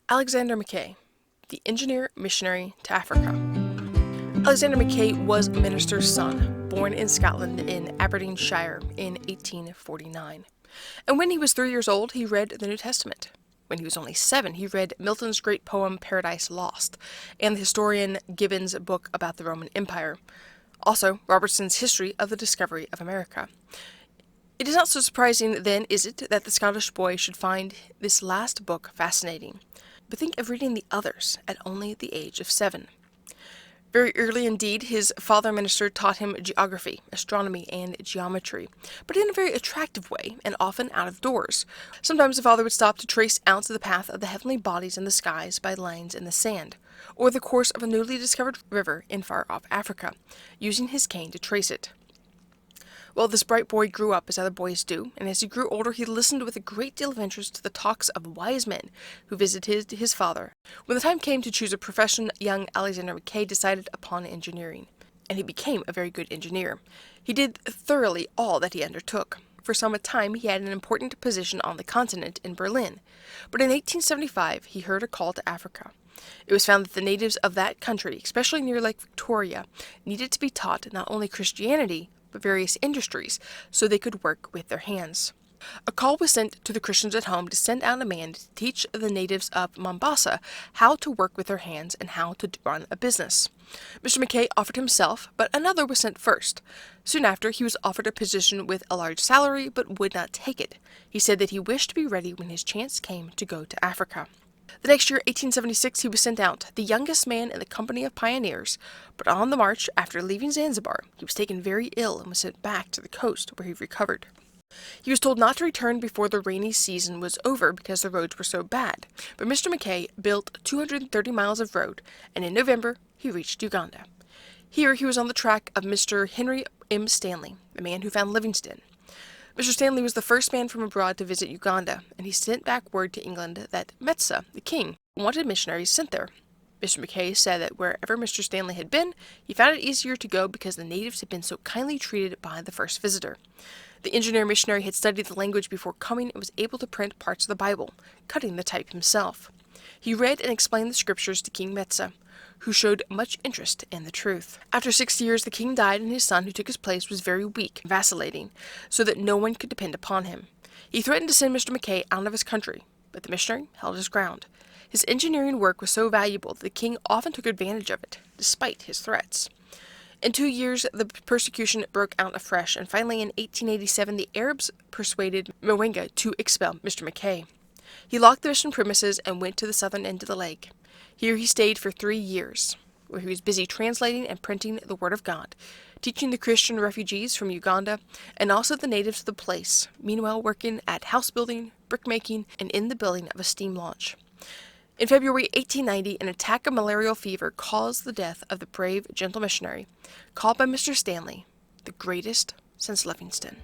Alexander Mackay, the engineer missionary to Africa. Alexander Mackay was a minister's son, born in Scotland in Aberdeenshire in 1849. And when he was 3 years old, he read the New Testament. When he was only 7, he read Milton's great poem Paradise Lost, and the historian Gibbon's book about the Roman Empire. Also, Robertson's History of the Discovery of America. It is not so surprising, then, is it, that the Scottish boy should find this last book fascinating. But think of reading the others at only the age of 7. Very early indeed, his father minister taught him geography, astronomy, and geometry, but in a very attractive way, and often out of doors. Sometimes the father would stop to trace out the path of the heavenly bodies in the skies by lines in the sand, or the course of a newly discovered river in far-off Africa, using his cane to trace it. Well, this bright boy grew up as other boys do, and as he grew older he listened with a great deal of interest to the talks of wise men who visited his father. When the time came to choose a profession, young Alexander Mackay decided upon engineering, and he became a very good engineer. He did thoroughly all that he undertook. For some time he had an important position on the continent in Berlin, but in 1875 he heard a call to Africa. It was found that the natives of that country, especially near Lake Victoria, needed to be taught not only Christianity, but various industries, so they could work with their hands. A call was sent to the Christians at home to send out a man to teach the natives of Mombasa how to work with their hands and how to run a business. Mr. Mackay offered himself, but another was sent first. Soon after, he was offered a position with a large salary, but would not take it. He said that he wished to be ready when his chance came to go to Africa. The next year, 1876, he was sent out, the youngest man in the company of pioneers, but on the march, after leaving Zanzibar, he was taken very ill and was sent back to the coast, where he recovered. He was told not to return before the rainy season was over because the roads were so bad, but Mr. Mackay built 230 miles of road, and in November, he reached Uganda. Here, he was on the track of Mr. Henry M. Stanley, the man who found Livingstone. Mr. Stanley was the first man from abroad to visit Uganda, and he sent back word to England that Metsa, the king, wanted missionaries sent there. Mr. Mackay said that wherever Mr. Stanley had been, he found it easier to go because the natives had been so kindly treated by the first visitor. The engineer missionary had studied the language before coming and was able to print parts of the Bible, cutting the type himself. He read and explained the scriptures to King Metsa, who showed much interest in the truth. After 6 years, the king died, and his son, who took his place, was very weak and vacillating, so that no one could depend upon him. He threatened to send Mr. Mackay out of his country, but the missionary held his ground. His engineering work was so valuable that the king often took advantage of it, despite his threats. In 2 years, the persecution broke out afresh, and finally in 1887 the Arabs persuaded Mwenga to expel Mr. Mackay. He locked the mission premises and went to the southern end of the lake. Here he stayed for 3 years, where he was busy translating and printing the Word of God, teaching the Christian refugees from Uganda and also the natives of the place, meanwhile working at house building, brickmaking, and in the building of a steam launch. In February 1890, an attack of malarial fever caused the death of the brave, gentle missionary, called by Mr. Stanley the greatest since Livingstone.